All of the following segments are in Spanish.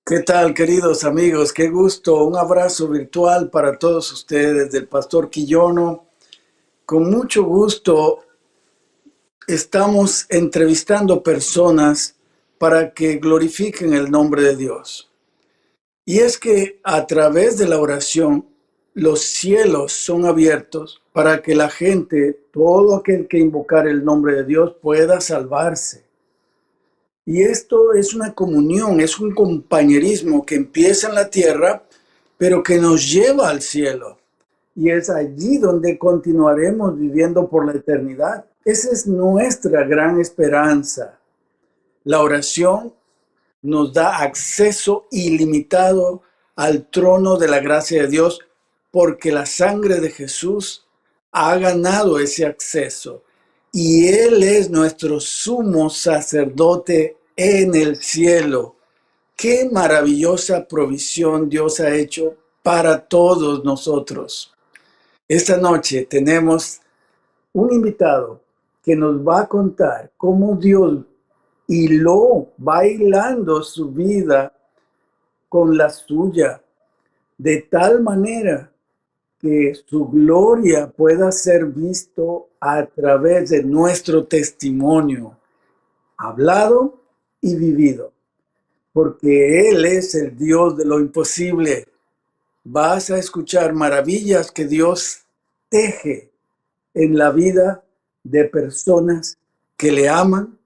¿Qué tal, queridos amigos? Qué gusto. Un abrazo virtual para todos ustedes del Pastor Quillono. Con mucho gusto estamos entrevistando personas para que glorifiquen el nombre de Dios. Y es que a través de la oración, los cielos son abiertos para que la gente, todo aquel que invocar el nombre de Dios, pueda salvarse. Y esto es una comunión, es un compañerismo que empieza en la tierra, pero que nos lleva al cielo. Y es allí donde continuaremos viviendo por la eternidad. Esa es nuestra gran esperanza. La oración nos da acceso ilimitado al trono de la gracia de Dios porque la sangre de Jesús ha ganado ese acceso y Él es nuestro sumo sacerdote en el cielo. Qué maravillosa provisión Dios ha hecho para todos nosotros. Esta noche tenemos un invitado que nos va a contar cómo Dios hiló bailando su vida con la suya, de tal manera que su gloria pueda ser visto a través de nuestro testimonio, hablado y vivido, porque Él es el Dios de lo imposible. Vas a escuchar maravillas que Dios teje en la vida de personas que le aman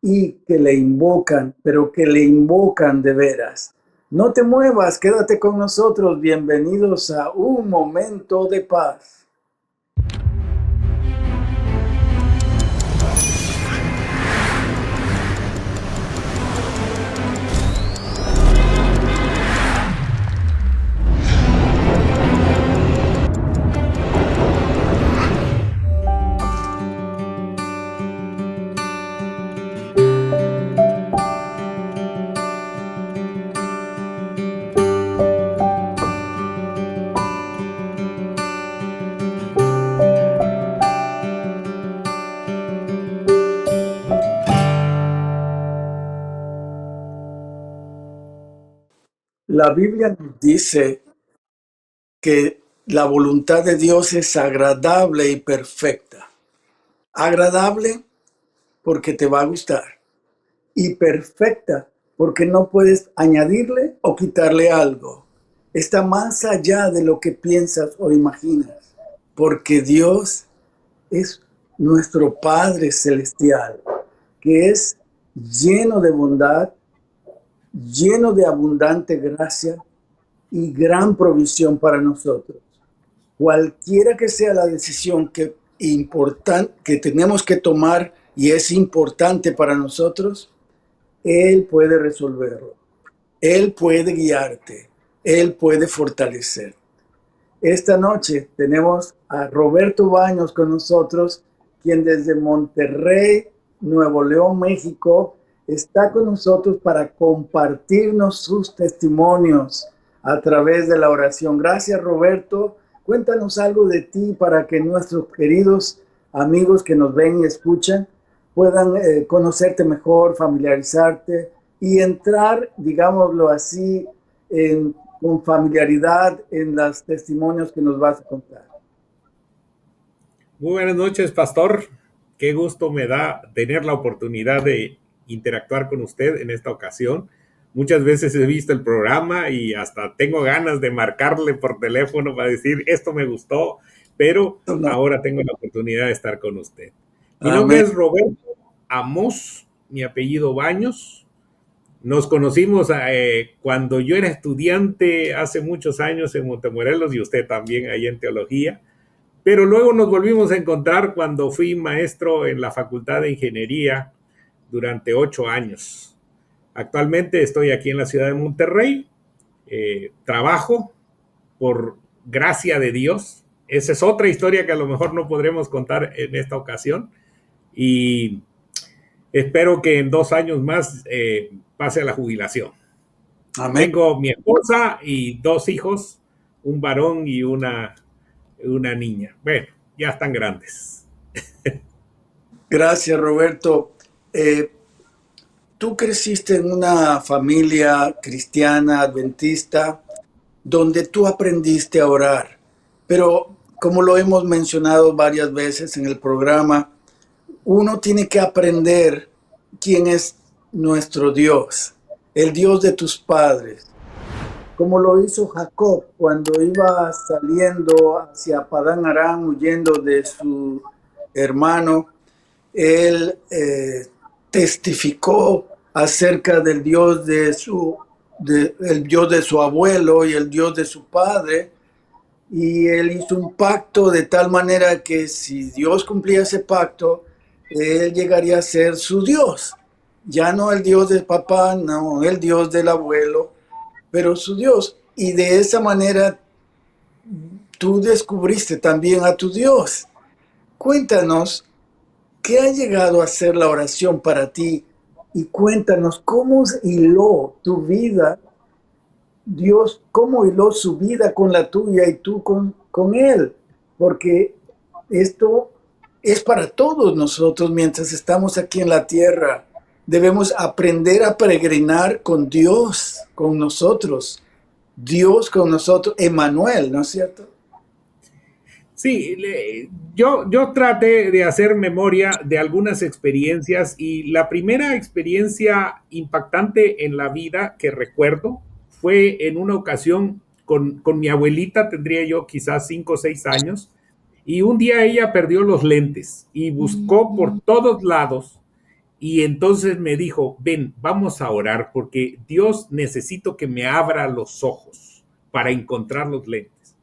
y que le invocan, pero que le invocan de veras. No te muevas, quédate con nosotros. Bienvenidos a Un Momento de Paz. La Biblia nos dice que la voluntad de Dios es agradable y perfecta. Agradable porque te va a gustar y perfecta porque no puedes añadirle o quitarle algo. Está más allá de lo que piensas o imaginas, porque Dios es nuestro Padre Celestial, que es lleno de bondad, lleno de abundante gracia y gran provisión para nosotros. Cualquiera que sea la decisión que tenemos que tomar y es importante para nosotros, Él puede resolverlo. Él puede guiarte. Él puede fortalecer. Esta noche tenemos a Roberto Baños con nosotros, quien desde Monterrey, Nuevo León, México, está con nosotros para compartirnos sus testimonios a través de la oración. Gracias, Roberto. Cuéntanos algo de ti para que nuestros queridos amigos que nos ven y escuchan puedan conocerte mejor, familiarizarte y entrar, digámoslo así, con familiaridad en los testimonios que nos vas a contar. Muy buenas noches, pastor. Qué gusto me da tener la oportunidad de interactuar con usted en esta ocasión. Muchas veces he visto el programa y hasta tengo ganas de marcarle por teléfono para decir esto me gustó, pero No. ahora tengo la oportunidad de estar con usted. Mi nombre Amén. es Roberto Amos, mi apellido Baños. Nos conocimos cuando yo era estudiante hace muchos años en Montemorelos y usted también ahí en teología. Pero luego nos volvimos a encontrar cuando fui maestro en la Facultad de Ingeniería durante 8 años. Actualmente estoy aquí en la ciudad de Monterrey. Trabajo por gracia de Dios. Esa es otra historia que a lo mejor no podremos contar en esta ocasión. Y espero que en 2 años más pase a la jubilación. Amén. Tengo mi esposa y 2 hijos, un varón y una niña. Bueno, ya están grandes. Gracias, Roberto. tú creciste en una familia cristiana, adventista, donde tú aprendiste a orar. Pero como lo hemos mencionado varias veces en el programa, uno tiene que aprender quién es nuestro Dios, el Dios de tus padres, como lo hizo Jacob cuando iba saliendo hacia Padán Aram huyendo de su hermano. Él testificó acerca del Dios el Dios de su abuelo y el Dios de su padre, y él hizo un pacto de tal manera que si Dios cumplía ese pacto, él llegaría a ser su Dios. Ya no el Dios del papá, no el Dios del abuelo, pero su Dios. Y de esa manera tú descubriste también a tu Dios. Cuéntanos qué ha llegado a ser la oración para ti y cuéntanos cómo hiló tu vida, Dios, cómo hiló su vida con la tuya y tú con Él, porque esto es para todos nosotros mientras estamos aquí en la tierra. Debemos aprender a peregrinar con Dios, con nosotros. Dios con nosotros, Emmanuel, ¿no es cierto? Sí, yo traté de hacer memoria de algunas experiencias y la primera experiencia impactante en la vida que recuerdo fue en una ocasión con mi abuelita, tendría yo quizás 5 o 6 años, y un día ella perdió los lentes y buscó por todos lados y entonces me dijo, ven, vamos a orar porque Dios necesito que me abra los ojos para encontrar los lentes.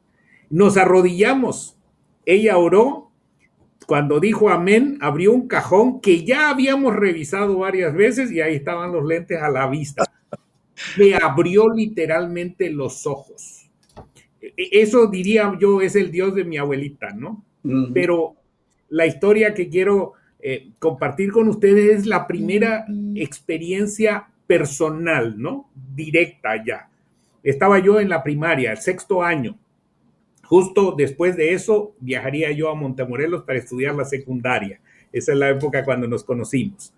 Nos arrodillamos. Ella oró, cuando dijo amén, abrió un cajón que ya habíamos revisado varias veces y ahí estaban los lentes a la vista. Me abrió literalmente los ojos. Eso diría yo es el Dios de mi abuelita, ¿no? Pero la historia que quiero compartir con ustedes es la primera experiencia personal, ¿no? Directa ya. Estaba yo en la primaria, el 6º año. Justo después de eso viajaría yo a Montemorelos para estudiar la secundaria. Esa es la época cuando nos conocimos.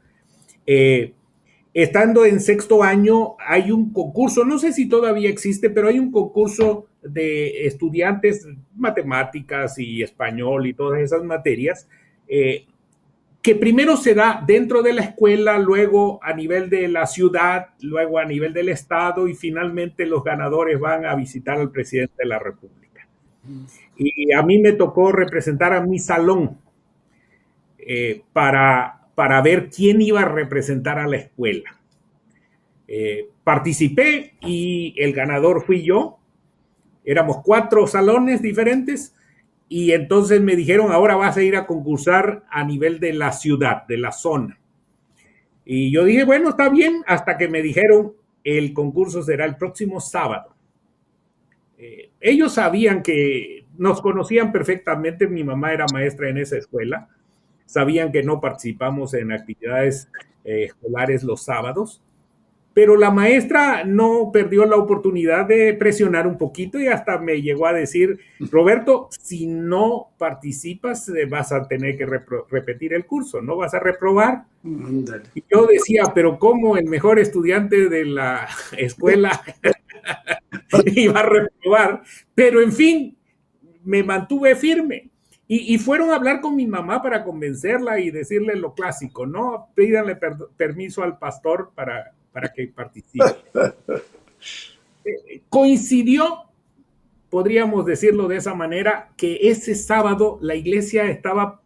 Estando en 6º año hay un concurso, no sé si todavía existe, pero hay un concurso de estudiantes, matemáticas y español y todas esas materias, que primero se da dentro de la escuela, luego a nivel de la ciudad, luego a nivel del estado y finalmente los ganadores van a visitar al presidente de la República. Y a mí me tocó representar a mi salón para ver quién iba a representar a la escuela. Participé y el ganador fui yo. Éramos 4 salones diferentes y entonces me dijeron, ahora vas a ir a concursar a nivel de la ciudad, de la zona. Y yo dije, bueno, está bien, hasta que me dijeron, el concurso será el próximo sábado. Ellos sabían que nos conocían perfectamente, mi mamá era maestra en esa escuela, sabían que no participamos en actividades escolares los sábados, pero la maestra no perdió la oportunidad de presionar un poquito y hasta me llegó a decir, Roberto, si no participas vas a tener que repetir el curso, no vas a reprobar. Y yo decía, pero ¿cómo el mejor estudiante de la escuela iba a reprobar? Pero en fin, me mantuve firme. Y fueron a hablar con mi mamá para convencerla y decirle lo clásico, ¿no? Pídanle permiso al pastor para que participe. Coincidió, podríamos decirlo de esa manera, que ese sábado la iglesia estaba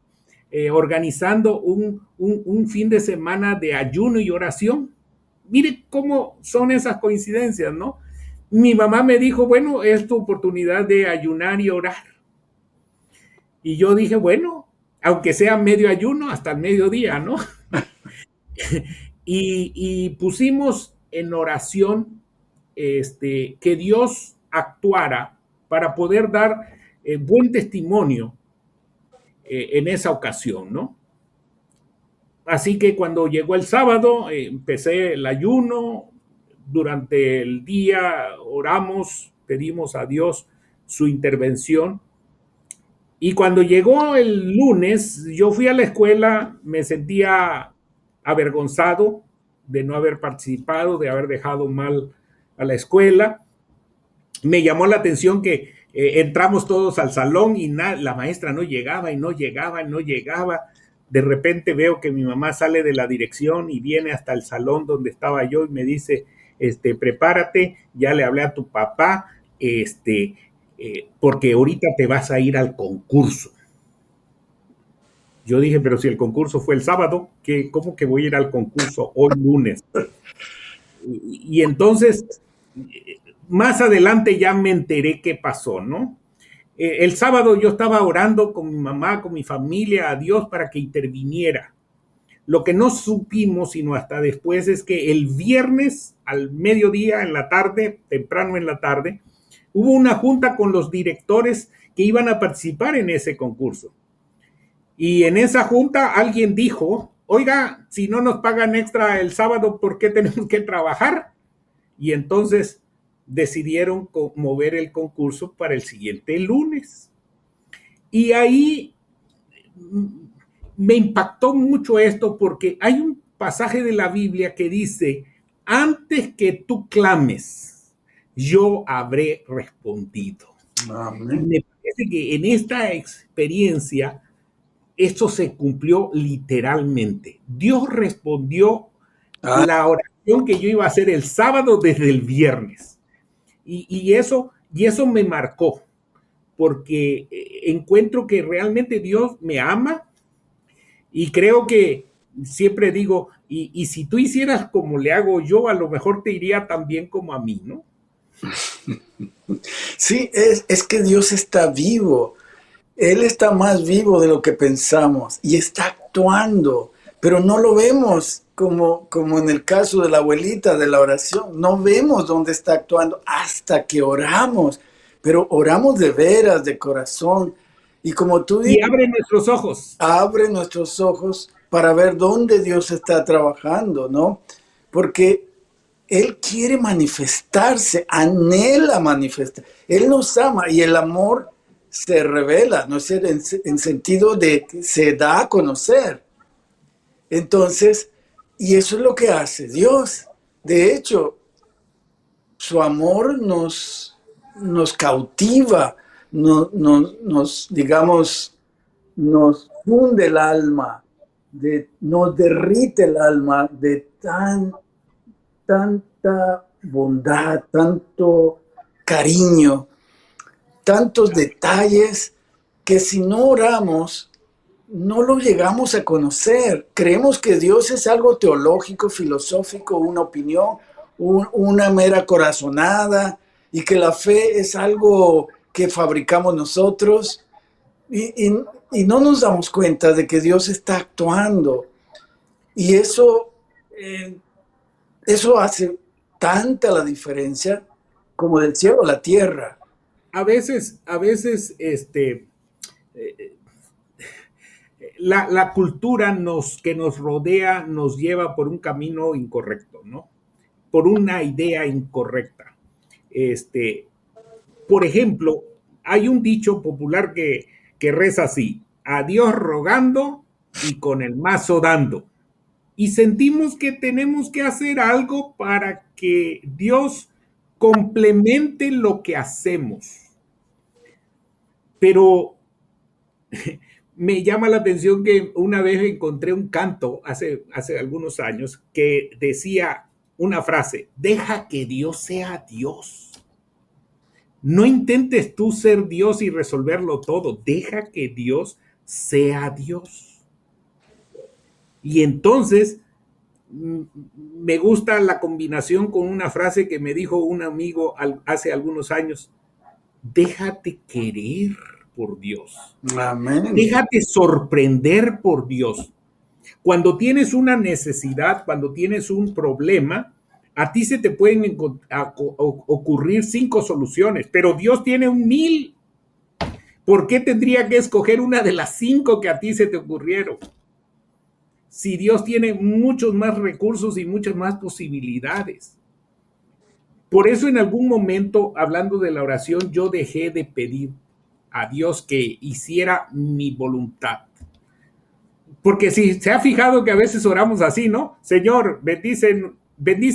organizando un fin de semana de ayuno y oración. Mire cómo son esas coincidencias, ¿no? Mi mamá me dijo, bueno, es tu oportunidad de ayunar y orar. Y yo dije, bueno, aunque sea medio ayuno, hasta el mediodía, ¿no? y pusimos en oración que Dios actuara para poder dar buen testimonio en esa ocasión, ¿no? Así que cuando llegó el sábado, empecé el ayuno, durante el día oramos, pedimos a Dios su intervención. Y cuando llegó el lunes, yo fui a la escuela, me sentía avergonzado, de no haber participado, de haber dejado mal a la escuela. Me llamó la atención que entramos todos al salón y la maestra no llegaba y no llegaba y no llegaba. De repente veo que mi mamá sale de la dirección y viene hasta el salón donde estaba yo y me dice, prepárate, ya le hablé a tu papá, porque ahorita te vas a ir al concurso. Yo dije, pero si el concurso fue el sábado, ¿cómo que voy a ir al concurso hoy lunes? Y entonces, más adelante ya me enteré qué pasó, ¿no? El sábado yo estaba orando con mi mamá, con mi familia, a Dios para que interviniera. Lo que no supimos, sino hasta después, es que el viernes al mediodía, en la tarde, temprano en la tarde, hubo una junta con los directores que iban a participar en ese concurso. Y en esa junta alguien dijo, oiga, si no nos pagan extra el sábado, ¿por qué tenemos que trabajar? Y entonces decidieron mover el concurso para el siguiente lunes. Y ahí me impactó mucho esto porque hay un pasaje de la Biblia que dice, antes que tú clames, yo habré respondido. Amén. Me parece que en esta experiencia esto se cumplió literalmente. Dios respondió la oración que yo iba a hacer el sábado desde el viernes. Y eso me marcó, porque encuentro que realmente Dios me ama y creo que siempre digo, y si tú hicieras como le hago yo, a lo mejor te iría tan bien como a mí, ¿no? Sí, es que Dios está vivo. Él está más vivo de lo que pensamos y está actuando, pero no lo vemos como en el caso de la abuelita de la oración. No vemos dónde está actuando hasta que oramos, pero oramos de veras, de corazón. Y como tú dices, y abre nuestros ojos. Abre nuestros ojos para ver dónde Dios está trabajando, ¿no? Porque Él quiere manifestarse, anhela manifestar. Él nos ama y el amor se revela, ¿no es cierto? En sentido de que se da a conocer. Entonces, y eso es lo que hace Dios. De hecho, su amor nos cautiva, digamos, nos funde el alma, nos derrite el alma de tanta bondad, tanto cariño, tantos detalles que si no oramos, no lo llegamos a conocer. Creemos que Dios es algo teológico, filosófico, una opinión, una mera corazonada, y que la fe es algo que fabricamos nosotros, y no nos damos cuenta de que Dios está actuando. Y eso hace tanta la diferencia como del cielo a la tierra. A veces, la cultura que nos rodea nos lleva por un camino incorrecto, ¿no? Por una idea incorrecta. Por ejemplo, hay un dicho popular que reza así: a Dios rogando y con el mazo dando. Y sentimos que tenemos que hacer algo para que Dios complemente lo que hacemos. Pero me llama la atención que una vez encontré un canto hace algunos años que decía una frase: deja que Dios sea Dios. No intentes tú ser Dios y resolverlo todo. Deja que Dios sea Dios. Y entonces me gusta la combinación con una frase que me dijo un amigo hace algunos años: déjate querer por Dios. Amén. Déjate sorprender por Dios. Cuando tienes una necesidad, cuando tienes un problema, a ti se te pueden ocurrir 5 soluciones, pero Dios tiene 1000. ¿Por qué tendría que escoger una de las 5 que a ti se te ocurrieron? Si Dios tiene muchos más recursos y muchas más posibilidades. Por eso en algún momento, hablando de la oración, yo dejé de pedir a Dios que hiciera mi voluntad. Porque si se ha fijado que a veces oramos así, ¿no? Señor, bendice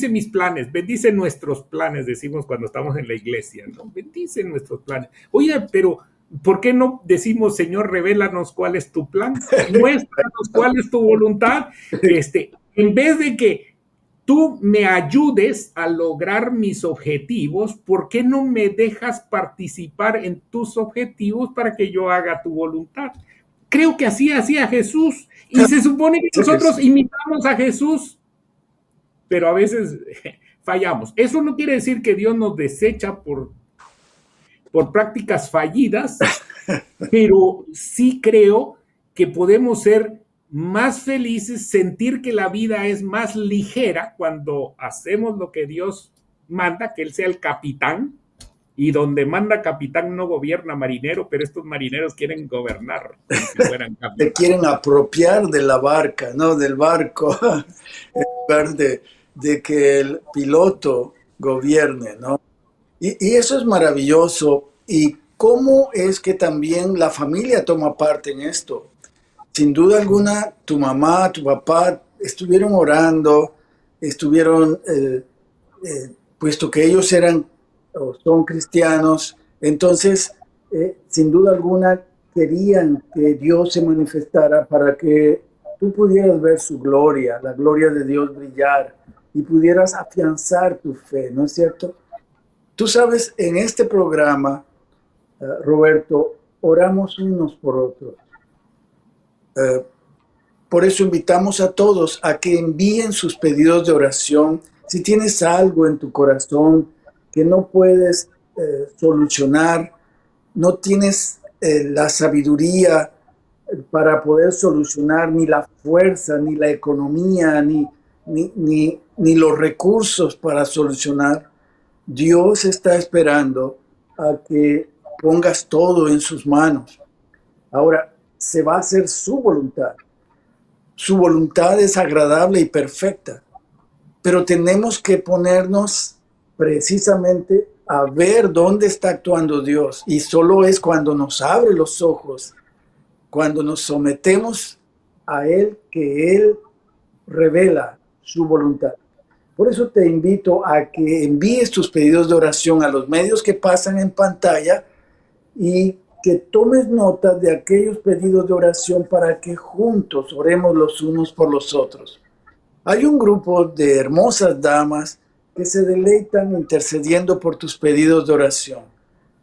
mis planes, bendice nuestros planes, decimos cuando estamos en la iglesia, ¿no? Bendice nuestros planes. Oye, pero ¿por qué no decimos, Señor, revélanos cuál es tu plan? Muéstranos cuál es tu voluntad. En vez de que tú me ayudes a lograr mis objetivos, ¿por qué no me dejas participar en tus objetivos para que yo haga tu voluntad? Creo que así hacía Jesús. Y se supone que nosotros imitamos a Jesús, pero a veces fallamos. Eso no quiere decir que Dios nos desecha por prácticas fallidas, pero sí creo que podemos ser más felices, sentir que la vida es más ligera cuando hacemos lo que Dios manda, que Él sea el capitán, y donde manda capitán no gobierna marinero, pero estos marineros quieren gobernar como si fueran capitán. Te quieren apropiar de la barca, ¿no? Del barco, en lugar de que el piloto gobierne, ¿no? Y eso es maravilloso. ¿Y cómo es que también la familia toma parte en esto? Sin duda alguna, tu mamá, tu papá estuvieron orando, estuvieron, puesto que ellos eran o son cristianos, entonces, sin duda alguna, querían que Dios se manifestara para que tú pudieras ver su gloria, la gloria de Dios brillar y pudieras afianzar tu fe, ¿no es cierto? Tú sabes, en este programa, Roberto, oramos unos por otros. Por eso invitamos a todos a que envíen sus pedidos de oración. Si tienes algo en tu corazón que no puedes solucionar, no tienes la sabiduría para poder solucionar, ni la fuerza, ni la economía, ni los recursos para solucionar, Dios está esperando a que pongas todo en sus manos. Ahora, se va a hacer su voluntad. Su voluntad es agradable y perfecta, pero tenemos que ponernos precisamente a ver dónde está actuando Dios. Y solo es cuando nos abre los ojos, cuando nos sometemos a Él, que Él revela su voluntad. Por eso te invito a que envíes tus pedidos de oración a los medios que pasan en pantalla y que tomes nota de aquellos pedidos de oración para que juntos oremos los unos por los otros. Hay un grupo de hermosas damas que se deleitan intercediendo por tus pedidos de oración,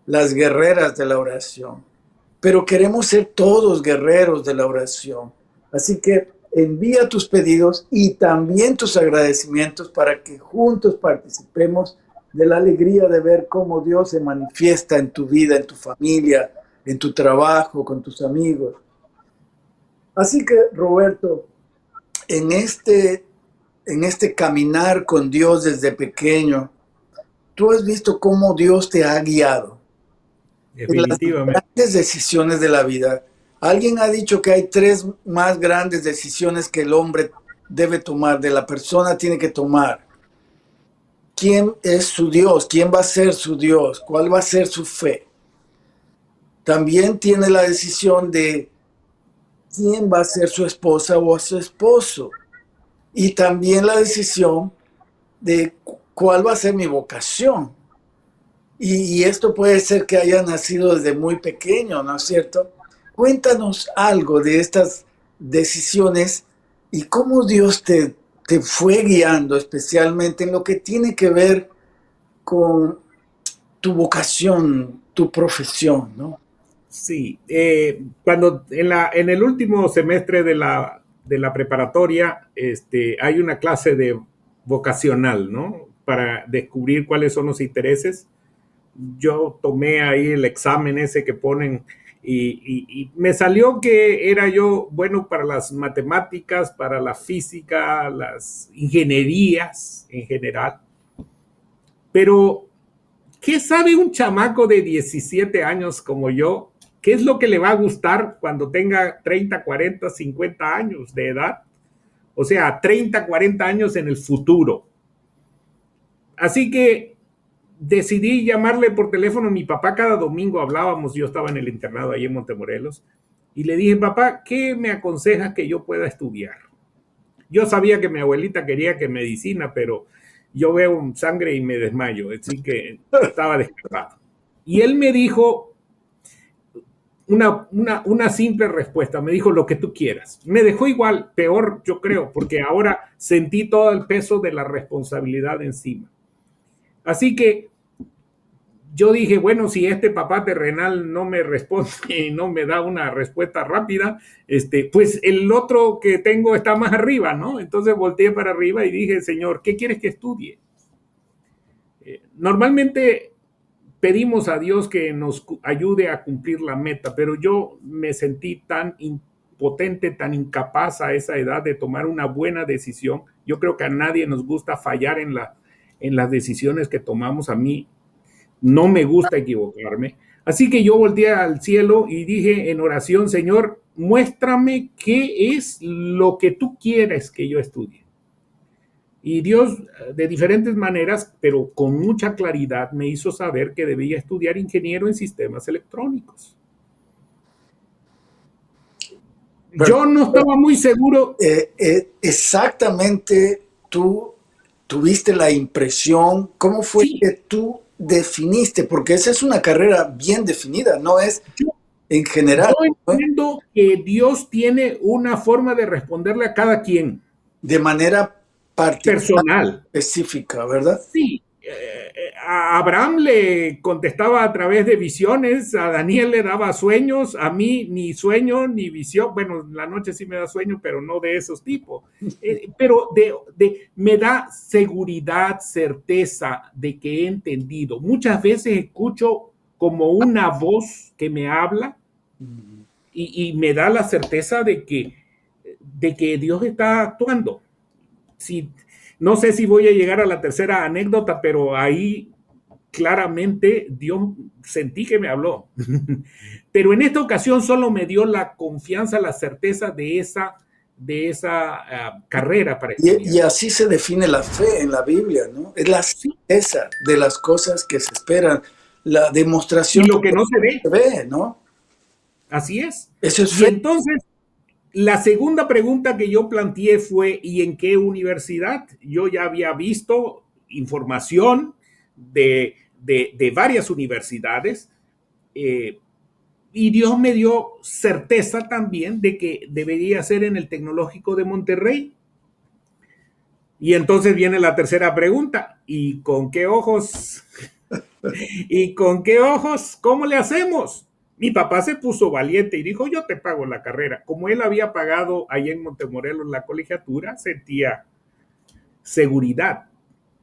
las guerreras de la oración. Pero queremos ser todos guerreros de la oración. Así que envía tus pedidos y también tus agradecimientos para que juntos participemos de la alegría de ver cómo Dios se manifiesta en tu vida, en tu familia, en tu trabajo, con tus amigos. Así que, Roberto, en este caminar con Dios desde pequeño, tú has visto cómo Dios te ha guiado. Definitivamente. En las grandes decisiones de la vida. Alguien ha dicho que hay 3 más grandes decisiones que el hombre debe tomar, de la persona tiene que tomar. ¿Quién es su Dios? ¿Quién va a ser su Dios? ¿Cuál va a ser su fe? También tiene la decisión de quién va a ser su esposa o su esposo. Y también la decisión de cuál va a ser mi vocación. Y esto puede ser que haya nacido desde muy pequeño, ¿no es cierto? Cuéntanos algo de estas decisiones y cómo Dios te fue guiando, especialmente en lo que tiene que ver con tu vocación, tu profesión, ¿no? Sí, cuando en el último semestre de la preparatoria hay una clase de vocacional, ¿no? Para descubrir cuáles son los intereses. Yo tomé ahí el examen ese que ponen y me salió que era yo bueno para las matemáticas, para la física, las ingenierías en general. Pero, ¿qué sabe un chamaco de 17 años como yo? ¿Qué es lo que le va a gustar cuando tenga 30, 40, 50 años de edad? O sea, 30, 40 años en el futuro. Así que decidí llamarle por teléfono a mi papá. Cada domingo hablábamos, yo estaba en el internado ahí en Montemorelos, y le dije, papá, ¿qué me aconsejas que yo pueda estudiar? Yo sabía que mi abuelita quería que medicina, pero yo veo sangre y me desmayo, así que estaba descartado. Y él me dijo una simple respuesta, me dijo lo que tú quieras. Me dejó igual, peor yo creo, porque ahora sentí todo el peso de la responsabilidad encima. Así que yo dije, bueno, si este papá terrenal no me responde y no me da una respuesta rápida, pues el otro que tengo está más arriba, ¿no? Entonces volteé para arriba y dije, Señor, ¿qué quieres que estudie? Normalmente pedimos a Dios que nos ayude a cumplir la meta, pero yo me sentí tan impotente, tan incapaz a esa edad de tomar una buena decisión. Yo creo que a nadie nos gusta fallar en las decisiones que tomamos. A mí no me gusta equivocarme. Así que yo volteé al cielo y dije en oración, Señor, muéstrame qué es lo que tú quieres que yo estudie. Y Dios, de diferentes maneras, pero con mucha claridad, me hizo saber que debía estudiar ingeniero en sistemas electrónicos. Yo no estaba muy seguro. Exactamente, tú tuviste la impresión, ¿cómo fue Sí, que tú definiste? Porque esa es una carrera bien definida, no es yo, en yo general, ¿no? entiendo que Dios tiene una forma de responderle a cada quien, De manera particular, personal. específica, ¿verdad? Sí, a Abraham le contestaba a través de visiones, a Daniel le daba sueños, a mí ni sueño ni visión, bueno, la noche sí me da sueño, pero no de esos tipos, pero me da seguridad, certeza de que he entendido. Muchas veces escucho como una voz que me habla y me da la certeza de que Dios está actuando. Si, no sé si voy a llegar a la tercera anécdota, pero ahí claramente Dios sentí que me habló. Pero en esta ocasión solo me dio la confianza, la certeza de esa carrera para Y estudiar. así se define la fe en la Biblia, ¿no? Es la Sí, certeza de las cosas que se esperan, la y demostración lo que de lo no se ve, que se ve, ¿no? así es. Eso es Y fe. entonces, la segunda pregunta que yo planteé fue, ¿y en qué universidad? Yo ya había visto información de varias universidades, eh, y Dios me dio certeza también de que debería ser en el Tecnológico de Monterrey. Y entonces viene la tercera pregunta, ¿y con qué ojos? ¿Y con qué ojos? ¿Cómo le hacemos? Mi papá se puso valiente y dijo, yo te pago la carrera. Como él había pagado allá en Montemorelos la colegiatura, sentía seguridad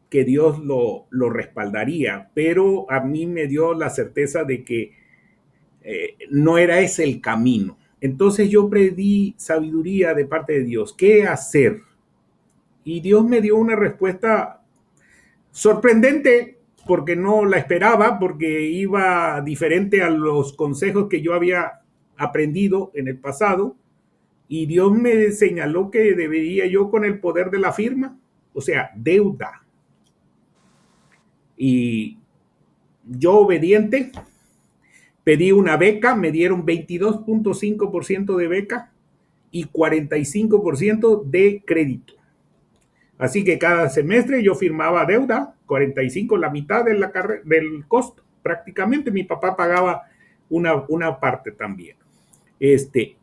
que Dios lo respaldaría, pero a mí me dio la certeza de que no era ese el camino. Entonces yo pedí sabiduría de parte de Dios. ¿Qué hacer? Y Dios me dio una respuesta sorprendente porque no la esperaba, porque iba diferente a los consejos que yo había aprendido en el pasado. Y Dios me señaló que debería yo con el poder de la firma, o sea, deuda. Y yo obediente, pedí una beca, me dieron 22.5% de beca y 45% de crédito. Así que cada semestre yo firmaba deuda, 45, la mitad de del costo. Prácticamente mi papá pagaba una parte también.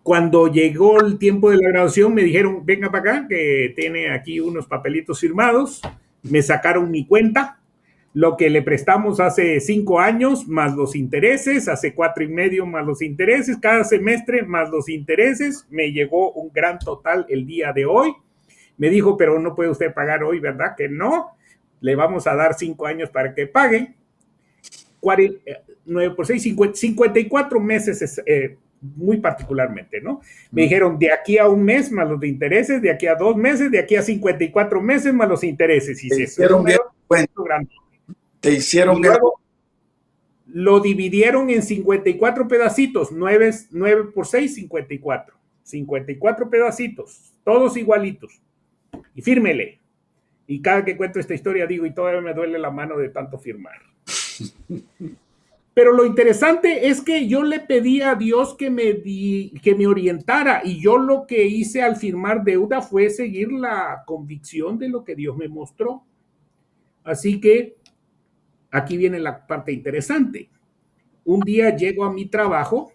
Cuando llegó el tiempo de la graduación, me dijeron, venga para acá, que tiene aquí unos papelitos firmados. Me sacaron mi cuenta, lo que le prestamos hace 5 años, más los intereses, hace 4 y medio más los intereses, cada semestre más los intereses. Me llegó un gran total el día de hoy. Me dijo, pero no puede usted pagar hoy, ¿verdad? Que no. Le vamos a dar 5 años para que pague. 9 por 6, 54 meses, muy particularmente, ¿no? Me dijeron, de aquí a un mes más los de intereses, de aquí a 2 meses, de aquí a 54 meses más los intereses. Y Te si es un hicieron bien, número bueno, grande. te hicieron Y bien. luego lo dividieron en 54 pedacitos, 9 por 6, 54. 54 pedacitos, todos igualitos. Y fírmele. Y cada que cuento esta historia digo, y todavía me duele la mano de tanto firmar. Pero lo interesante es que yo le pedí a Dios que me orientara, y yo lo que hice al firmar deuda fue seguir la convicción de lo que Dios me mostró. Así que aquí viene la parte interesante. Un día llego a mi trabajo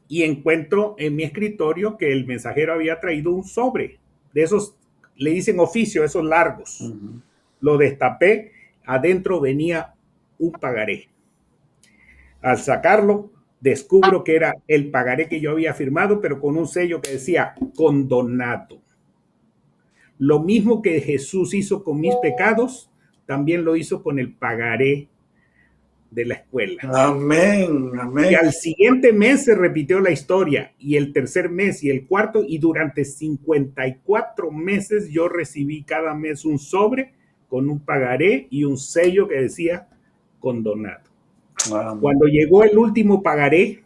y encuentro en mi escritorio que el mensajero había traído un sobre, de esos, le dicen oficio, esos largos. Ujú. Lo destapé, adentro venía un pagaré. Al sacarlo, descubro que era el pagaré que yo había firmado, pero con un sello que decía condonado. Lo mismo que Jesús hizo con mis pecados, también lo hizo con el pagaré de la escuela. Amén, Y amén. al siguiente mes se repitió la historia, y el tercer mes y el cuarto, y durante 54 meses yo recibí cada mes un sobre con un pagaré y un sello que decía condonado. Amén. Cuando llegó el último pagaré,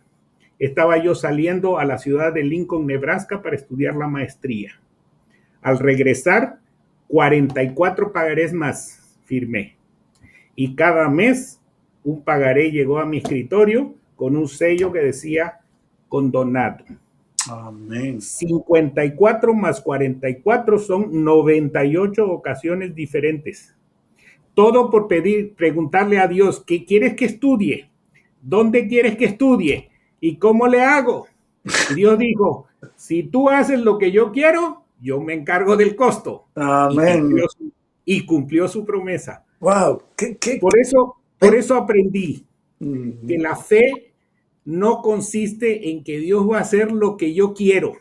estaba yo saliendo a la ciudad de Lincoln, Nebraska, para estudiar la maestría. Al regresar, 44 pagarés más firmé. Y cada mes un pagaré llegó a mi escritorio con un sello que decía condonado. Amén. 54 más 44 son 98 ocasiones diferentes. Todo por preguntarle a Dios, ¿qué quieres que estudie? ¿Dónde quieres que estudie? ¿Y cómo le hago? Y Dios dijo, si tú haces lo que yo quiero, yo me encargo del costo. Amén. Y cumplió su promesa. Wow. Por eso aprendí que Ujú. la fe no consiste en que Dios va a hacer lo que yo quiero.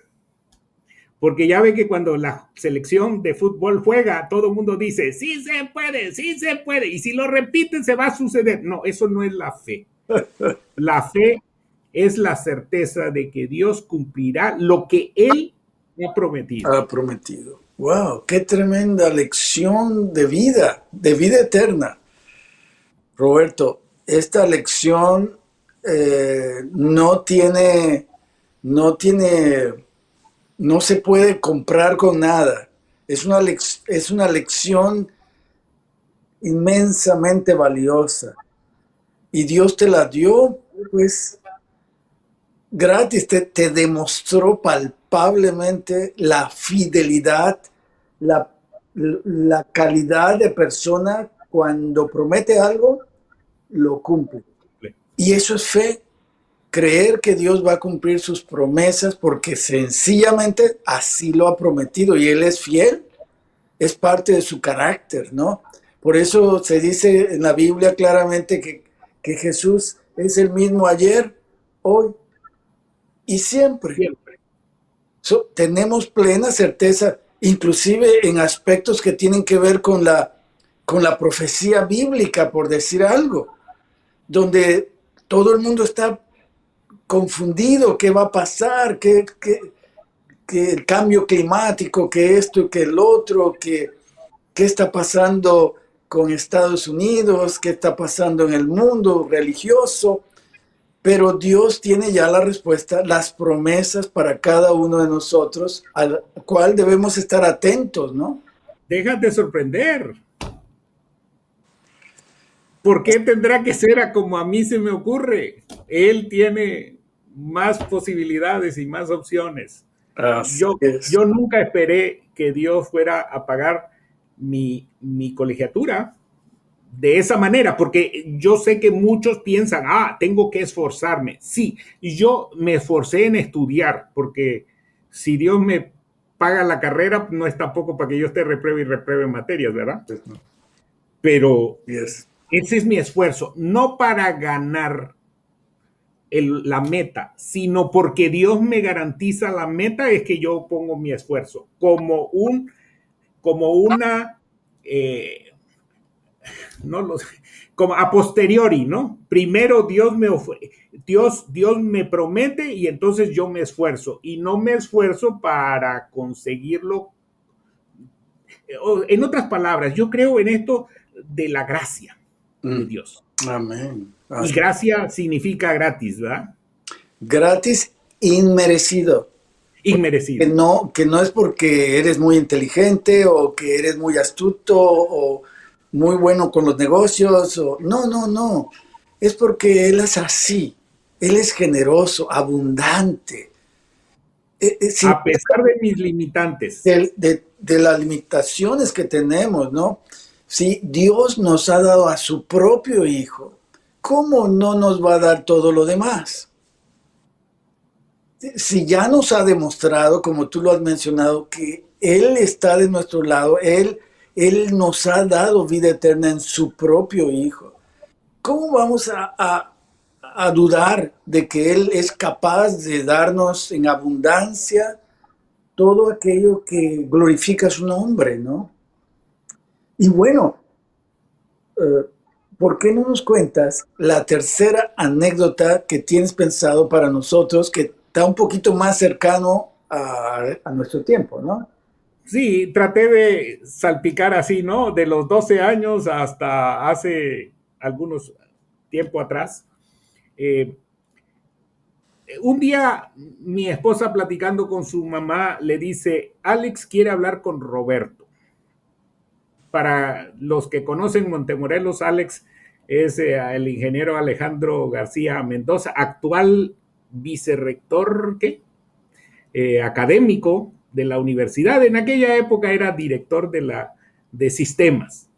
Porque ya ve que cuando la selección de fútbol juega, todo el mundo dice, sí se puede, sí se puede. Y si lo repiten, se va a suceder. No, eso no es la fe. La fe es la certeza de que Dios cumplirá lo que Él ha prometido. Ha prometido. Wow, qué tremenda lección de vida eterna. Roberto, esta lección no tiene, no se puede comprar con nada. Es una lección inmensamente valiosa. Y Dios te la dio, pues, gratis, te demostró palpablemente la fidelidad, la, la calidad de persona cuando promete algo, lo cumple. Y eso es fe, creer que Dios va a cumplir sus promesas porque sencillamente así lo ha prometido y Él es fiel, es parte de su carácter, ¿no? Por eso se dice en la Biblia claramente que Jesús es el mismo ayer, hoy y siempre. Siempre. Tenemos plena certeza, inclusive en aspectos que tienen que ver con la profecía bíblica, por decir algo, donde todo el mundo está confundido, qué va a pasar, que el cambio climático, que esto, que el otro, qué está pasando con Estados Unidos, qué está pasando en el mundo religioso. Pero Dios tiene ya la respuesta, las promesas para cada uno de nosotros, al cual debemos estar atentos, ¿no? Déjate sorprender. ¿Por qué tendrá que ser a como a mí se me ocurre? Él tiene más posibilidades y más opciones. Así Yo, es. yo nunca esperé que Dios fuera a pagar mi colegiatura de esa manera, porque yo sé que muchos piensan, tengo que esforzarme. Sí, yo me esforcé en estudiar, porque si Dios me paga la carrera, no es tampoco para que yo esté repruebe materias, ¿verdad? Pero Yes. ese es mi esfuerzo, no para ganar la meta, sino porque Dios me garantiza la meta, es que yo pongo mi esfuerzo como una no lo sé, como a posteriori, ¿no? Primero Dios me promete y entonces yo me esfuerzo, y no me esfuerzo para conseguirlo. En otras palabras, yo creo en esto de la gracia de Dios. Amén. Y gracia significa gratis, ¿verdad? Gratis, inmerecido. Inmerecido. Que no es porque eres muy inteligente o que eres muy astuto o muy bueno con los negocios. No. es porque Él es así. Él es generoso, abundante, sin A pesar de mis limitantes. de las limitaciones que tenemos, ¿no? Si Dios nos ha dado a su propio Hijo, ¿cómo no nos va a dar todo lo demás? Si ya nos ha demostrado, como tú lo has mencionado, que Él está de nuestro lado, Él nos ha dado vida eterna en su propio Hijo, ¿cómo vamos a dudar de que Él es capaz de darnos en abundancia todo aquello que glorifica su nombre, ¿no? Y bueno, eh, ¿por qué no nos cuentas la tercera anécdota que tienes pensado para nosotros, que está un poquito más cercano a nuestro tiempo, ¿no? Sí, traté de salpicar así, ¿no? De los 12 años hasta hace algunos tiempo atrás. Eh, un día mi esposa platicando con su mamá le dice, Alex quiere hablar con Roberto. Para los que conocen Montemorelos, Alex es el ingeniero Alejandro García Mendoza, actual vicerrector académico de la universidad. En aquella época era director de sistemas.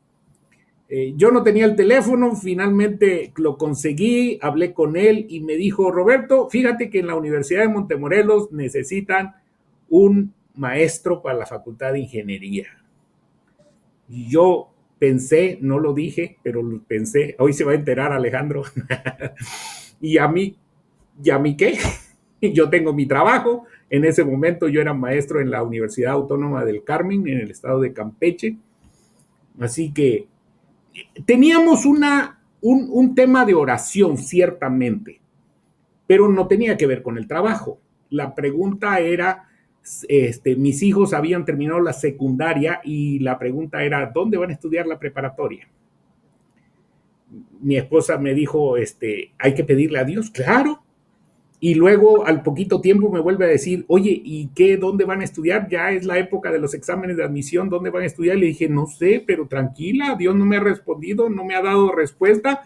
Yo no tenía el teléfono, finalmente lo conseguí, hablé con él y me dijo, Roberto, fíjate que en la Universidad de Montemorelos necesitan un maestro para la Facultad de Ingeniería. Yo pensé, no lo dije, pero pensé, hoy se va a enterar Alejandro. ¿Y a mí? ¿Y a mí qué? Yo tengo mi trabajo. En ese momento yo era maestro en la Universidad Autónoma del Carmen, en el estado de Campeche. Así que teníamos un tema de oración, ciertamente, pero no tenía que ver con el trabajo. La pregunta era, mis hijos habían terminado la secundaria y la pregunta era, ¿dónde van a estudiar la preparatoria? Mi esposa me dijo, hay que pedirle a Dios, claro. Y luego al poquito tiempo me vuelve a decir, oye, ¿y qué? ¿Dónde van a estudiar? Ya es la época de los exámenes de admisión, ¿dónde van a estudiar? Le dije, no sé, pero tranquila, Dios no me ha respondido, no me ha dado respuesta.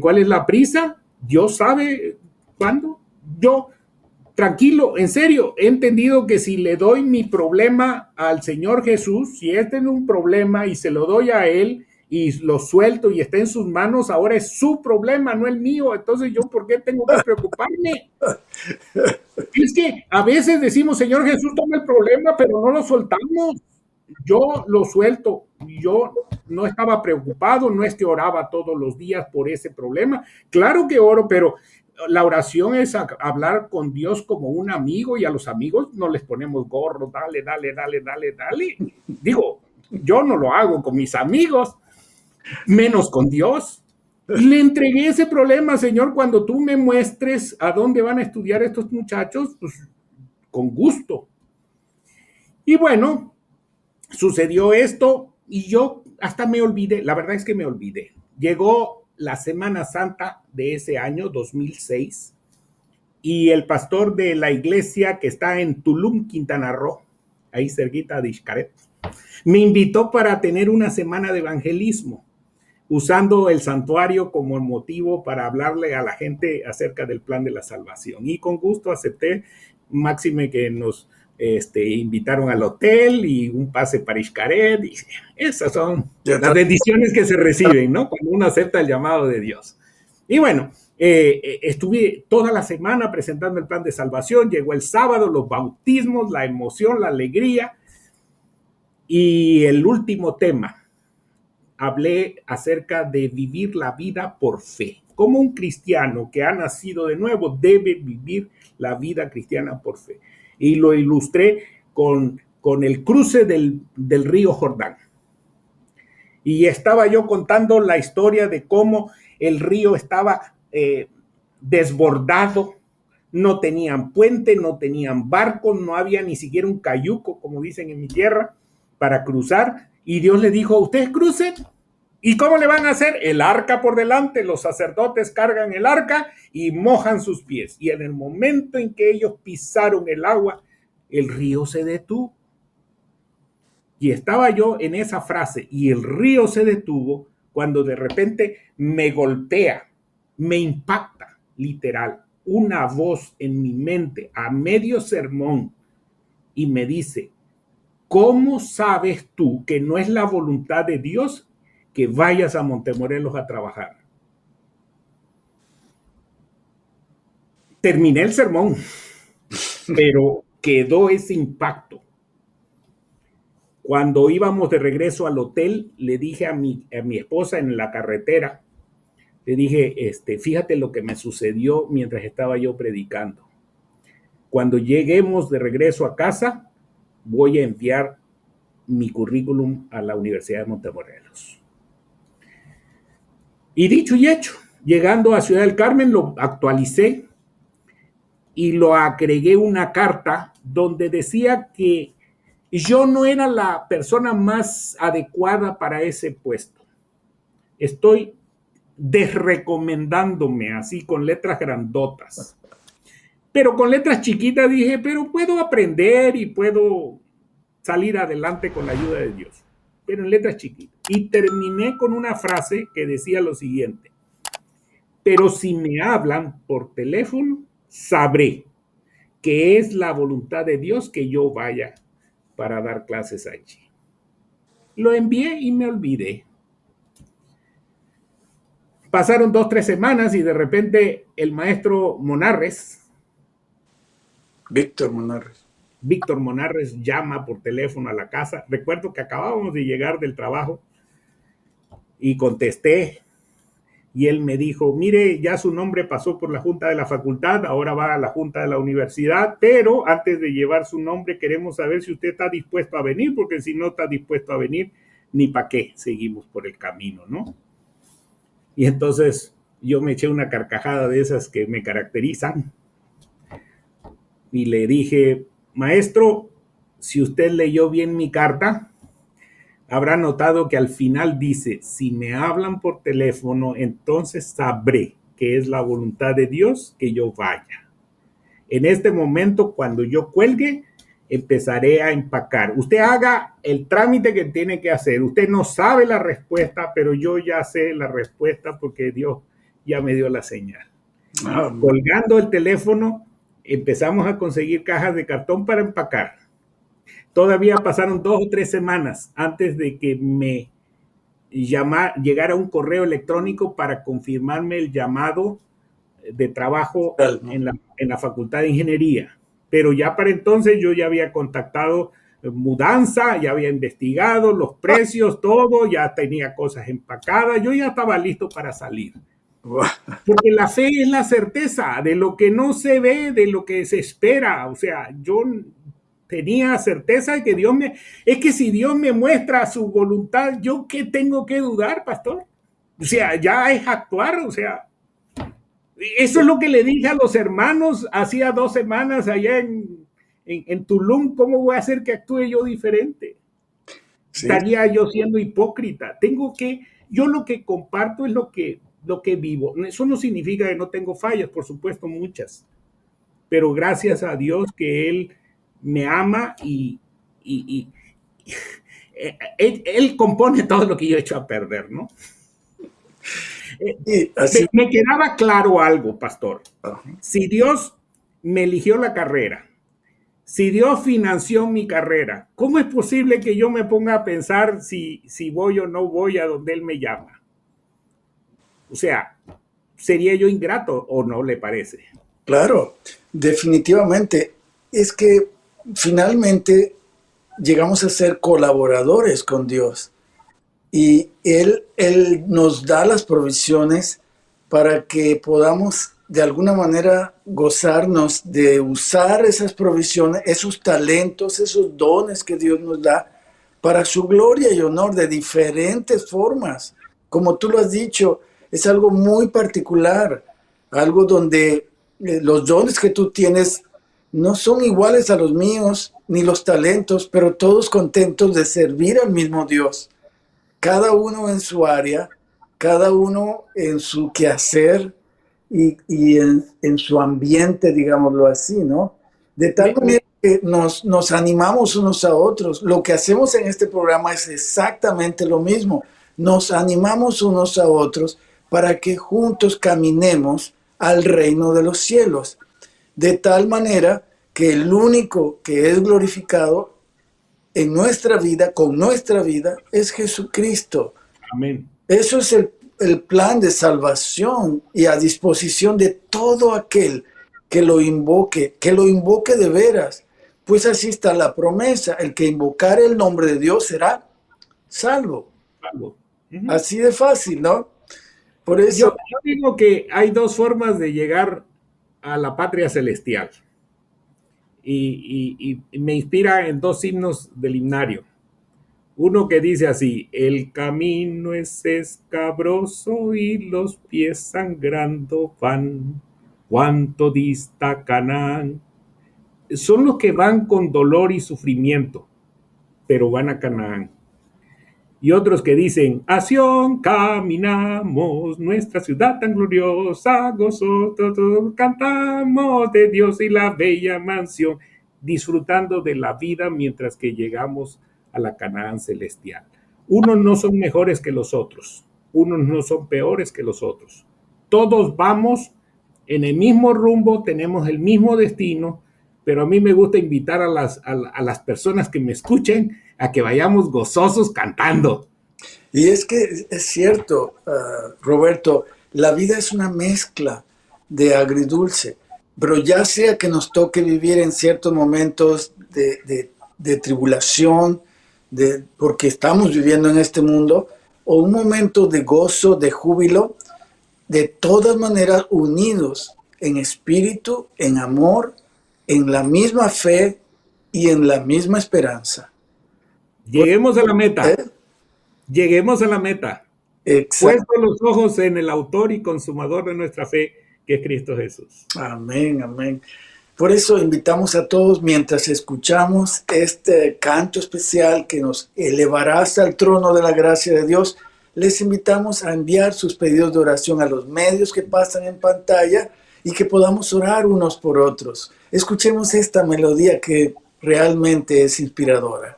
¿Cuál es la prisa? Dios sabe cuándo. Yo, tranquilo, en serio, he entendido que si le doy mi problema al Señor Jesús, si este es un problema y se lo doy a Él y lo suelto y está en sus manos, ahora es su problema, no el mío. Entonces, ¿yo por qué tengo que preocuparme? Es que a veces decimos, Señor Jesús, toma el problema, pero no lo soltamos. Yo lo suelto. Yo no estaba preocupado, no es que oraba todos los días por ese problema. Claro que oro, pero la oración es hablar con Dios como un amigo y a los amigos no les ponemos gorro, dale, dale, dale, dale, dale. Digo, yo no lo hago con mis amigos, menos con Dios. Le entregué ese problema, Señor, cuando tú me muestres a dónde van a estudiar estos muchachos, pues con gusto. Y bueno, sucedió esto y yo hasta me olvidé, la verdad es que me olvidé. Llegó la Semana Santa de ese año, 2006, y el pastor de la iglesia que está en Tulum, Quintana Roo, ahí cerquita de Xcaret, me invitó para tener una semana de evangelismo, usando el santuario como motivo para hablarle a la gente acerca del plan de la salvación. Y con gusto acepté, máxime que nos invitaron al hotel y un pase para Xcaret. Y esas son las bendiciones que se reciben, ¿no? Cuando uno acepta el llamado de Dios. Y bueno, estuve toda la semana presentando el plan de salvación. Llegó el sábado, los bautismos, la emoción, la alegría. Y el último tema, hablé acerca de vivir la vida por fe. Como un cristiano que ha nacido de nuevo debe vivir la vida cristiana por fe. Y lo ilustré con el cruce del río Jordán. Y estaba yo contando la historia de cómo el río estaba desbordado, no tenían puente, no tenían barco, no había ni siquiera un cayuco, como dicen en mi tierra, para cruzar. Y Dios le dijo, ustedes crucen. ¿Y cómo le van a hacer? El arca por delante, los sacerdotes cargan el arca y mojan sus pies. Y en el momento en que ellos pisaron el agua, el río se detuvo. Y estaba yo en esa frase, y el río se detuvo, cuando de repente me golpea me impacta, literal, una voz en mi mente a medio sermón y me dice, ¿cómo sabes tú que no es la voluntad de Dios que vayas a Montemorelos a trabajar? Terminé el sermón, pero quedó ese impacto. Cuando íbamos de regreso al hotel, le dije a mi esposa en la carretera, le dije, fíjate lo que me sucedió mientras estaba yo predicando. Cuando lleguemos de regreso a casa, voy a enviar mi currículum a la Universidad de Montemorelos. Y dicho y hecho, llegando a Ciudad del Carmen, lo actualicé y lo agregué una carta donde decía que yo no era la persona más adecuada para ese puesto. Estoy desrecomendándome así con letras grandotas. Pero con letras chiquitas dije, pero puedo aprender y puedo salir adelante con la ayuda de Dios. Pero en letras chiquitas. Y terminé con una frase que decía lo siguiente. Pero si me hablan por teléfono, sabré que es la voluntad de Dios que yo vaya para dar clases allí. Lo envié y me olvidé. Pasaron 2-3 semanas y de repente el maestro Monarres, Víctor Monarres, llama por teléfono a la casa. Recuerdo que acabábamos de llegar del trabajo y contesté y él me dijo, mire, ya su nombre pasó por la junta de la facultad, ahora va a la junta de la universidad, pero antes de llevar su nombre queremos saber si usted está dispuesto a venir, porque si no está dispuesto a venir, ni para qué seguimos por el camino, ¿no? Y entonces yo me eché una carcajada de esas que me caracterizan y le dije, maestro, si usted leyó bien mi carta, habrá notado que al final dice, si me hablan por teléfono, entonces sabré que es la voluntad de Dios que yo vaya. En este momento, cuando yo cuelgue, empezaré a empacar. Usted haga el trámite que tiene que hacer. Usted no sabe la respuesta, pero yo ya sé la respuesta porque Dios ya me dio la señal. Colgando el teléfono, empezamos a conseguir cajas de cartón para empacar. Todavía pasaron 2 o 3 semanas antes de que me llegara un correo electrónico para confirmarme el llamado de trabajo en la Facultad de Ingeniería. Pero ya para entonces yo ya había contactado mudanza, ya había investigado los precios, todo, ya tenía cosas empacadas, yo ya estaba listo para salir. Porque la fe es la certeza de lo que no se ve, de lo que se espera. O sea, yo tenía certeza de que Dios me... Es que si Dios me muestra su voluntad, ¿yo qué tengo que dudar, pastor? O sea, ya es actuar, o sea... Eso es lo que le dije a los hermanos hacía 2 semanas allá en Tulum. ¿Cómo voy a hacer que actúe yo diferente? Sí. Estaría yo siendo hipócrita. Yo lo que comparto es lo que vivo. Eso no significa que no tengo fallas, por supuesto, muchas. Pero gracias a Dios que Él me ama y él compone todo lo que yo he hecho a perder, ¿no? Me quedaba claro algo, pastor. Si Dios me eligió la carrera, si Dios financió mi carrera, ¿cómo es posible que yo me ponga a pensar si voy o no voy a donde Él me llama? O sea, ¿sería yo ingrato o no le parece? Claro, definitivamente. Es que finalmente llegamos a ser colaboradores con Dios. Y Él nos da las provisiones para que podamos de alguna manera gozarnos de usar esas provisiones, esos talentos, esos dones que Dios nos da para su gloria y honor de diferentes formas. Como tú lo has dicho, es algo muy particular, algo donde los dones que tú tienes no son iguales a los míos, ni los talentos, pero todos contentos de servir al mismo Dios. Cada uno en su área, cada uno en su quehacer y en su ambiente, digámoslo así, ¿no? De tal manera que nos animamos unos a otros. Lo que hacemos en este programa es exactamente lo mismo. Nos animamos unos a otros para que juntos caminemos al reino de los cielos, de tal manera que el único que es glorificado en nuestra vida, con nuestra vida, es Jesucristo. Amén. Eso es el plan de salvación y a disposición de todo aquel que lo invoque de veras. Pues así está la promesa, el que invocare el nombre de Dios será salvo. Salvo. Así de fácil, ¿no? Por Yo eso, digo que hay dos formas de llegar a la patria celestial. Y me inspira en dos himnos del himnario. Uno que dice así: el camino es escabroso y los pies sangrando van, cuánto dista Canaán. Son los que van con dolor y sufrimiento, pero van a Canaán. Y otros que dicen: a Sión caminamos, nuestra ciudad tan gloriosa, gozosos cantamos de Dios y la bella mansión, disfrutando de la vida mientras que llegamos a la Canaán celestial. Unos no son mejores que los otros, unos no son peores que los otros. Todos vamos en el mismo rumbo, tenemos el mismo destino, pero a mí me gusta invitar a las personas que me escuchen a que vayamos gozosos cantando. y es que es cierto, Roberto, la vida es una mezcla de agridulce, pero ya sea que nos toque vivir en ciertos momentos de tribulación, porque estamos viviendo en este mundo, o un momento de gozo, de júbilo, de todas maneras unidos en espíritu, en amor, en la misma fe y en la misma esperanza. Lleguemos a la meta. ¿Eh? Lleguemos a la meta. Exacto. Puesto los ojos en el autor y consumador de nuestra fe, que es Cristo Jesús. Amén, amén. Por eso invitamos a todos, mientras escuchamos este canto especial que nos elevará hasta el trono de la gracia de Dios, les invitamos a enviar sus pedidos de oración a los medios que pasan en pantalla y que podamos orar unos por otros. Escuchemos esta melodía que realmente es inspiradora.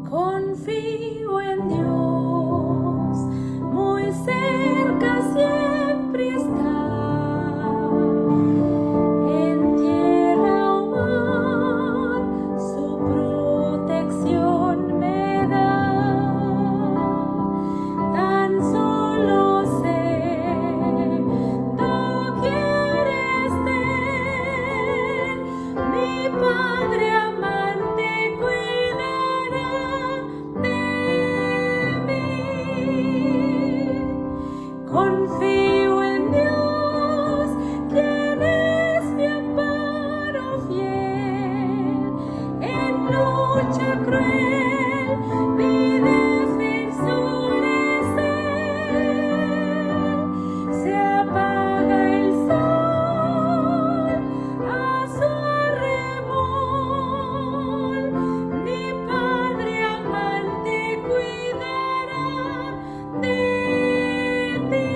Confío en Dios, muy cerca siempre está, en tierra o mar, su protección me da. Tan solo sé, doquier esté, mi Padre amante cuidará de mí. Confío en Dios, quien es mi amparo fiel, en lucha cruel, mi defensor es Él. Se apaga el sol a su arrebol, mi Padre amante cuidará de ti.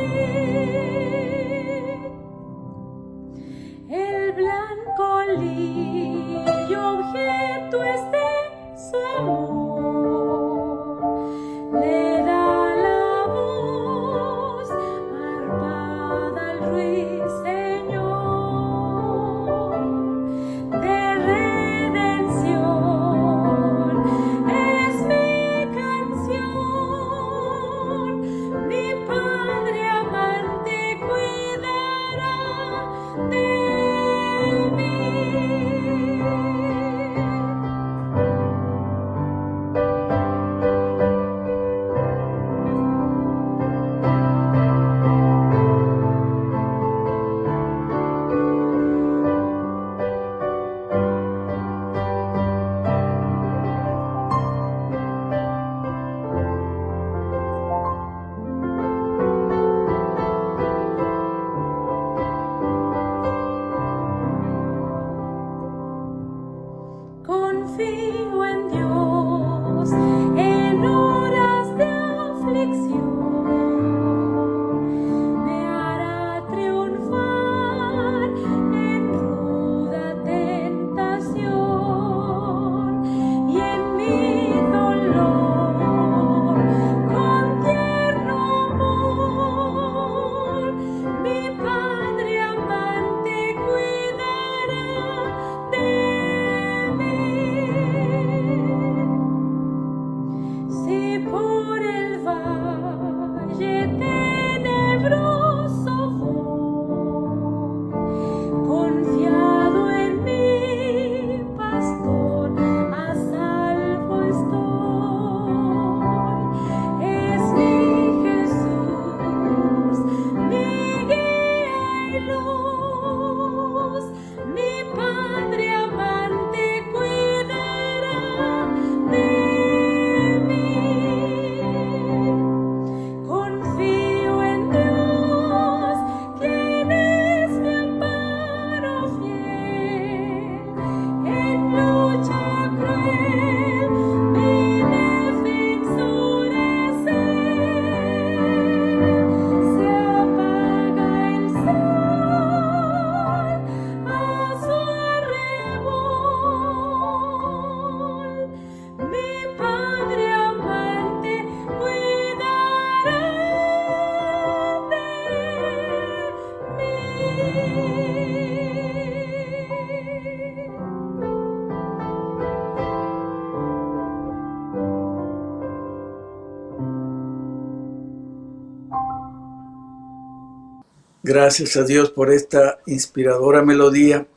Gracias a Dios por esta inspiradora melodía.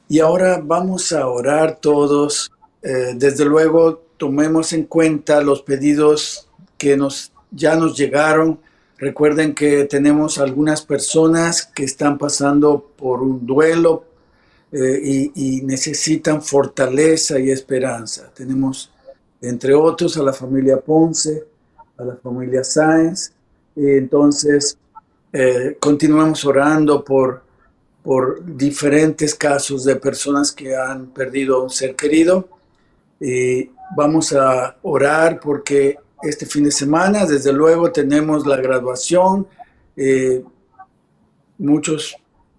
Y ahora vamos a orar todos. Desde luego, tomemos en cuenta los pedidos que ya nos llegaron. Recuerden que tenemos algunas personas que están pasando por un duelo y necesitan fortaleza y esperanza. Tenemos, entre otros, a la familia Ponce, a la familia Sáenz. Entonces, continuamos orando por diferentes casos de personas que han perdido a un ser querido. Vamos a orar porque este fin de semana, desde luego, tenemos la graduación. Muchos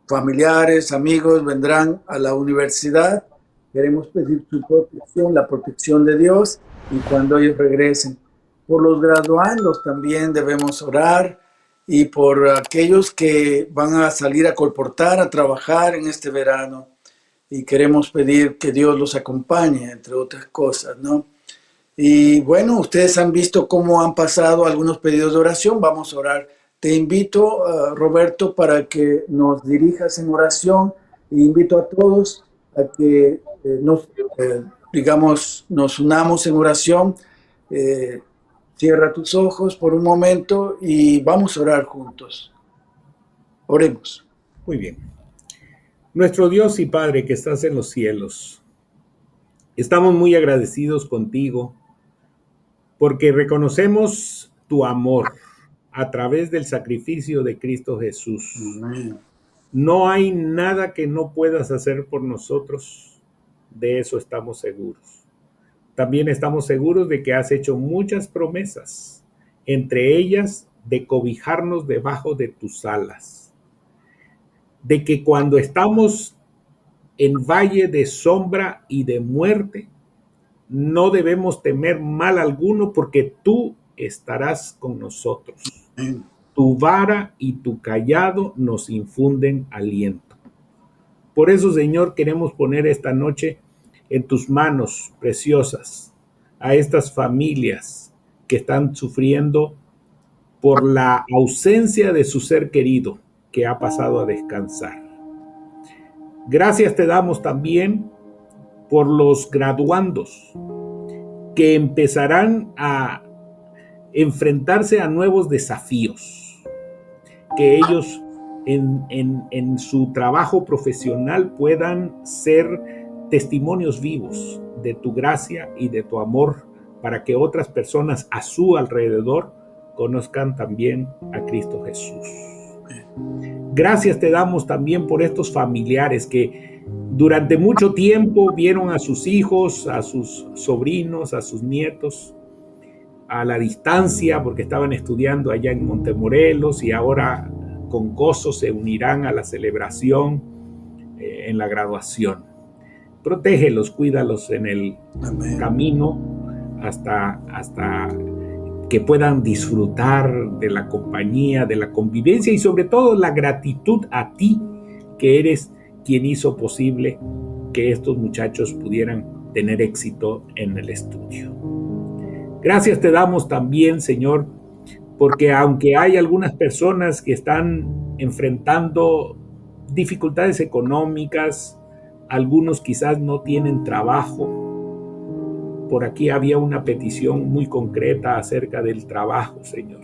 familiares, amigos vendrán a la universidad. Queremos pedir su protección, la protección de Dios, y cuando ellos regresen. Por los graduandos también debemos orar, y por aquellos que van a salir a colportar, a trabajar en este verano. Y queremos pedir que Dios los acompañe, entre otras cosas, ¿no? Y bueno, ustedes han visto cómo han pasado algunos pedidos de oración. Vamos a orar. Te invito, Roberto, para que nos dirijas en oración. E invito a todos a que nos unamos en oración. Cierra tus ojos por un momento y vamos a orar juntos. Oremos. Muy bien. Nuestro Dios y Padre que estás en los cielos, estamos muy agradecidos contigo porque reconocemos tu amor a través del sacrificio de Cristo Jesús. Amén. No hay nada que no puedas hacer por nosotros, de eso estamos seguros. También estamos seguros de que has hecho muchas promesas, entre ellas de cobijarnos debajo de tus alas, de que cuando estamos en valle de sombra y de muerte, no debemos temer mal alguno porque tú estarás con nosotros. Amén. Tu vara y tu cayado nos infunden aliento. Por eso, Señor, queremos poner esta noche en tus manos preciosas a estas familias que están sufriendo por la ausencia de su ser querido que ha pasado a descansar. Gracias te damos también por los graduandos que empezarán a enfrentarse a nuevos desafíos, que ellos en su trabajo profesional puedan ser testimonios vivos de tu gracia y de tu amor para que otras personas a su alrededor conozcan también a Cristo Jesús. Gracias te damos también por estos familiares que durante mucho tiempo vieron a sus hijos, a sus sobrinos, a sus nietos a la distancia porque estaban estudiando allá en Montemorelos y ahora con gozo se unirán a la celebración en la graduación. Protégelos, cuídalos en el Amén. camino hasta que puedan disfrutar de la compañía, de la convivencia y sobre todo la gratitud a ti, que eres quien hizo posible que estos muchachos pudieran tener éxito en el estudio. Gracias te damos también, Señor, porque aunque hay algunas personas que están enfrentando dificultades económicas, algunos quizás no tienen trabajo. Por aquí había una petición muy concreta acerca del trabajo, Señor.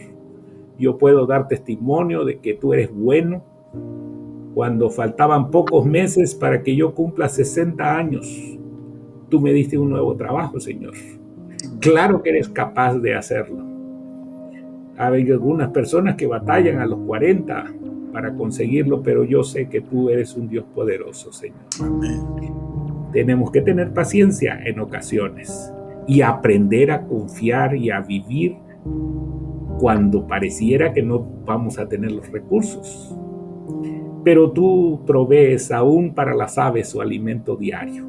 Yo puedo dar testimonio de que tú eres bueno. Cuando faltaban pocos meses para que yo cumpla 60 años, tú me diste un nuevo trabajo, Señor. Claro que eres capaz de hacerlo. Hay algunas personas que batallan a los 40 para conseguirlo, pero yo sé que tú eres un Dios poderoso, Señor. Amén. Tenemos que tener paciencia en ocasiones y aprender a confiar y a vivir cuando pareciera que no vamos a tener los recursos. Pero tú provees aún para las aves su alimento diario.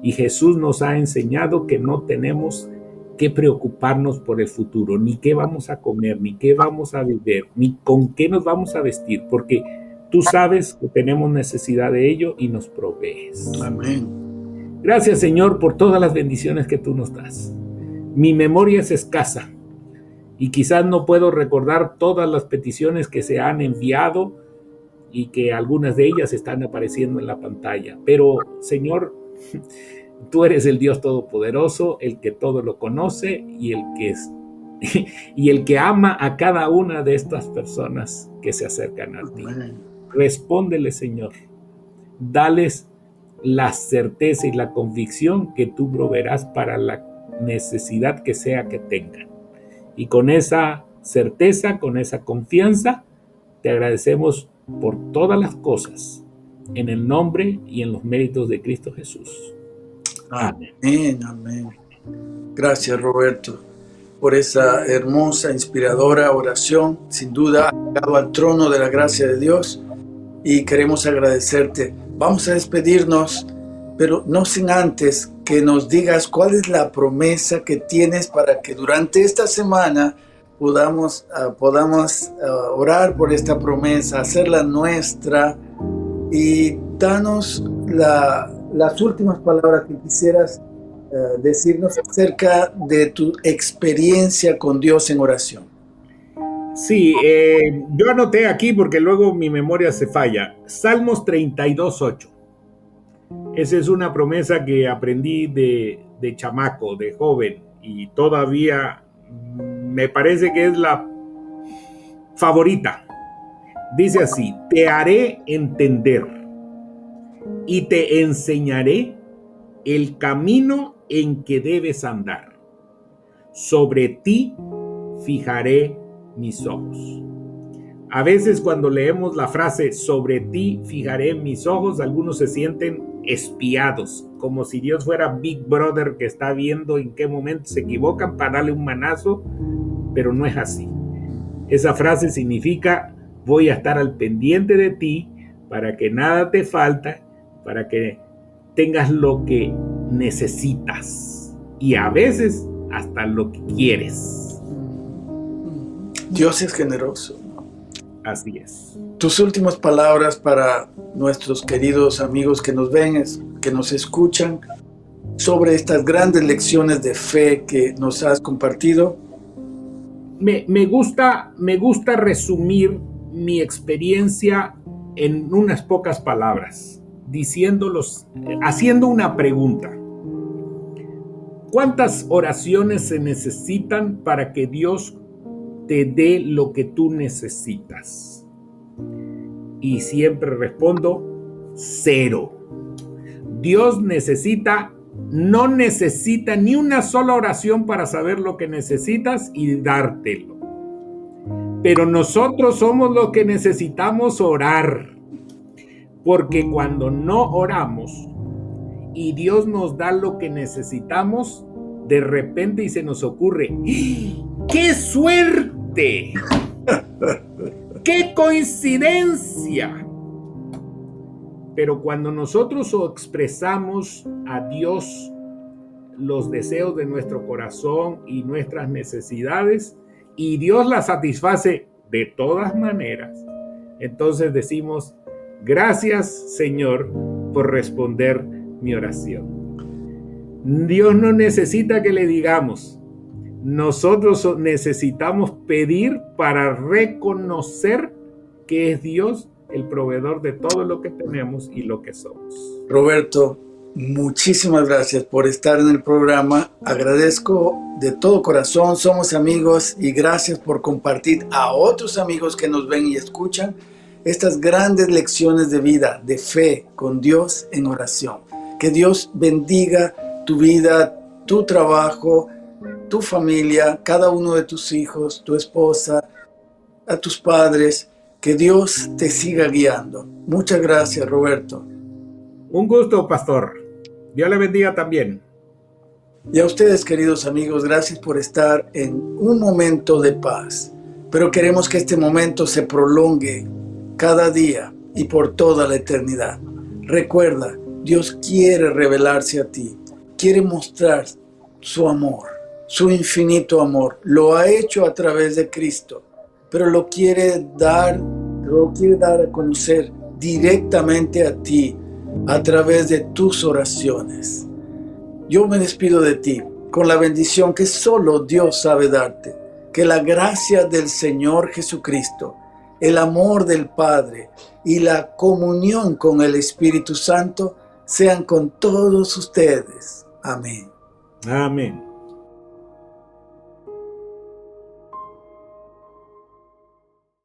Y Jesús nos ha enseñado que no tenemos que preocuparnos por el futuro, ni qué vamos a comer, ni qué vamos a beber, ni con qué nos vamos a vestir, porque tú sabes que tenemos necesidad de ello y nos provees. Amén. Gracias, Señor, por todas las bendiciones que tú nos das. Mi memoria es escasa y quizás no puedo recordar todas las peticiones que se han enviado, y que algunas de ellas están apareciendo en la pantalla. Pero, Señor, tú eres el Dios Todopoderoso, el que todo lo conoce y el que ama a cada una de estas personas que se acercan a ti. Respóndele, Señor. Dales la certeza y la convicción que tú proveerás para la necesidad que sea que tengan. Y con esa certeza, con esa confianza, te agradecemos por todas las cosas, en el nombre y en los méritos de Cristo Jesús. Amén. Amén, amén. Gracias, Roberto, por esa hermosa, inspiradora oración. Sin duda, ha llegado al trono de la gracia de Dios y queremos agradecerte. Vamos a despedirnos, pero no sin antes que nos digas cuál es la promesa que tienes para que durante esta semana podamos orar por esta promesa, hacerla nuestra, y danos las últimas palabras que quisieras decirnos acerca de tu experiencia con Dios en oración. Sí, yo anoté aquí porque luego mi memoria se falla. Salmos 32:8. Esa es una promesa que aprendí de chamaco, de joven, y todavía me parece que es la favorita. Dice así: te haré entender y te enseñaré el camino en que debes andar. Sobre ti fijaré mis ojos. A veces cuando leemos la frase sobre ti fijaré mis ojos, algunos se sienten espiados, como si Dios fuera Big Brother que está viendo en qué momento se equivocan para darle un manazo, pero no es así. Esa frase significa: voy a estar al pendiente de ti para que nada te falte, para que tengas lo que necesitas y a veces hasta lo que quieres. Dios es generoso. Así es. Tus últimas palabras para nuestros queridos amigos que nos ven, que nos escuchan, sobre estas grandes lecciones de fe que nos has compartido. Me gusta resumir mi experiencia en unas pocas palabras, haciendo una pregunta. ¿Cuántas oraciones se necesitan para que Dios te dé lo que tú necesitas? Y siempre respondo: 0. Dios no necesita ni una sola oración para saber lo que necesitas y dártelo. Pero nosotros somos los que necesitamos orar, porque cuando no oramos y Dios nos da lo que necesitamos, de repente y se nos ocurre: ¡qué suerte! ¡Qué coincidencia! Pero cuando nosotros expresamos a Dios los deseos de nuestro corazón y nuestras necesidades, y Dios las satisface de todas maneras, entonces decimos: gracias, Señor, por responder mi oración. Dios no necesita que le digamos. Nosotros necesitamos pedir para reconocer que es Dios el proveedor de todo lo que tenemos y lo que somos. Roberto, muchísimas gracias por estar en el programa. Agradezco de todo corazón, somos amigos, y gracias por compartir a otros amigos que nos ven y escuchan estas grandes lecciones de vida, de fe con Dios en oración. Que Dios bendiga tu vida, tu trabajo, tu familia, cada uno de tus hijos, tu esposa, a tus padres. Que Dios te siga guiando. Muchas gracias, Roberto. Un gusto, pastor. Dios le bendiga también. Y a ustedes, queridos amigos, gracias por estar en un momento de paz. Pero queremos que este momento se prolongue cada día y por toda la eternidad. Recuerda, Dios quiere revelarse a ti, quiere mostrar su amor, su infinito amor. Lo ha hecho a través de Cristo, pero lo quiere dar a conocer directamente a ti a través de tus oraciones. Yo me despido de ti con la bendición que solo Dios sabe darte. Que la gracia del Señor Jesucristo, el amor del Padre y la comunión con el Espíritu Santo sean con todos ustedes. Amén. Amén.